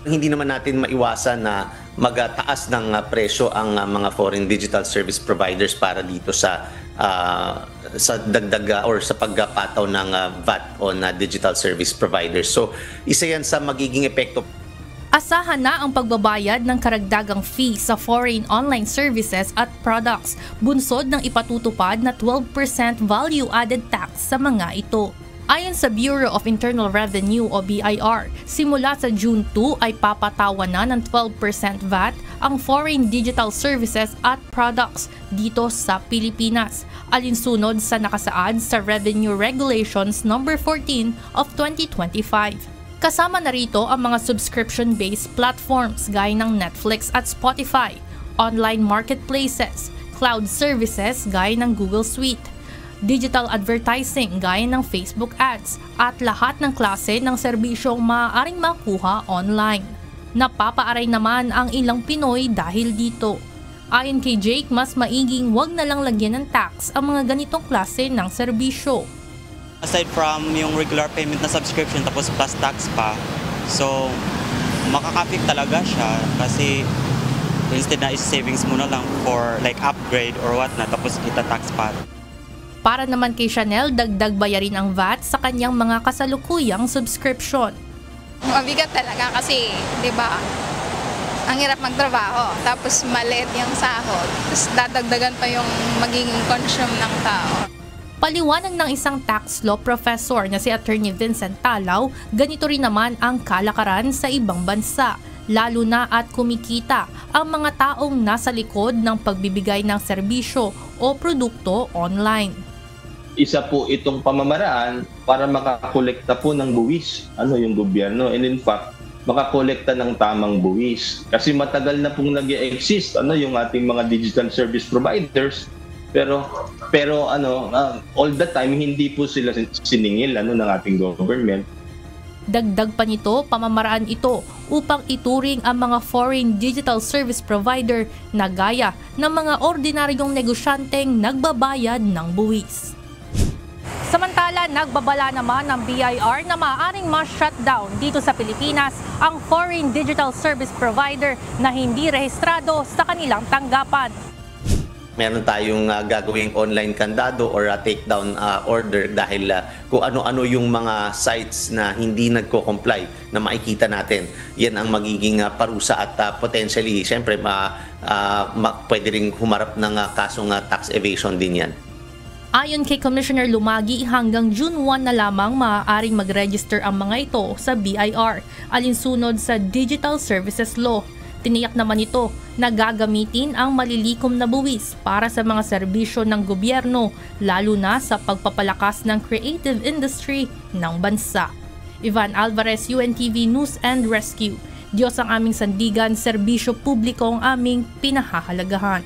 Hindi naman natin maiwasan na magtaas ng presyo ang mga foreign digital service providers para dito sa dagdag or sa pagpataw ng VAT on digital service providers. So isa yan sa magiging epekto. Asahan na ang pagbabayad ng karagdagang fee sa foreign online services at products, bunsod ng ipatutupad na 12% value-added tax sa mga ito. Ayon sa Bureau of Internal Revenue o BIR, simula sa June 2 ay papatawan na ng 12% VAT ang foreign digital services at products dito sa Pilipinas, alinsunod sa nakasaad sa Revenue Regulations No. 14 of 2025. Kasama na rito ang mga subscription-based platforms gaya ng Netflix at Spotify, online marketplaces, cloud services gaya ng Google Suite, digital advertising gaya ng Facebook ads at lahat ng klase ng serbisyong maaaring makuha online. Napapaaray naman ang ilang Pinoy dahil dito. Ayon kay Jake, mas maiging wag na lang lagyan ng tax ang mga ganitong klase ng serbisyo. Aside from yung regular payment na subscription tapos plus tax pa, so makaka-affect talaga siya kasi instead na is-savings mo na lang for like upgrade or what na tapos kita-tax pa. Para naman kay Chanel, dagdag bayarin ang VAT sa kanyang mga kasalukuyang subscription. Mabigat talaga kasi, di ba, ang hirap magtrabaho, tapos maliit yung sahod, tapos dadagdagan pa yung magiging consume ng tao. Paliwanag ng isang tax law professor na si Attorney Vincent Talaw, ganito rin naman ang kalakaran sa ibang bansa, lalo na at kumikita ang mga taong nasa likod ng pagbibigay ng serbisyo o produkto online. Isa po itong pamamaraan para makakolekta po ng buwis, yung gobyerno. And in fact, makakolekta ng tamang buwis. Kasi matagal na pong nag-exist yung ating mga digital service providers. Pero all the time hindi po sila siningil ng ating government. Dagdag pa nito, pamamaraan ito upang ituring ang mga foreign digital service provider na gaya ng mga ordinaryong negosyanteng nagbabayad ng buwis. Samantala, nagbabala naman ng BIR na maaaring ma-shutdown dito sa Pilipinas ang foreign digital service provider na hindi rehistrado sa kanilang tanggapan. Meron tayong gagawing online kandado or takedown order dahil kung ano-ano yung mga sites na hindi nagko-comply na makikita natin. Yan ang magiging parusa at potentially, siyempre, pwede rin humarap ng kasong tax evasion din yan. Ayon kay Commissioner Lumagi, hanggang June 1 na lamang maaaring mag-register ang mga ito sa BIR, alinsunod sa Digital Services Law. Tiniyak naman ito na gagamitin ang malilikom na buwis para sa mga serbisyo ng gobyerno, lalo na sa pagpapalakas ng creative industry ng bansa. Ivan Alvarez, UNTV News and Rescue. Diyos ang aming sandigan, serbisyo publiko ang aming pinahahalagahan.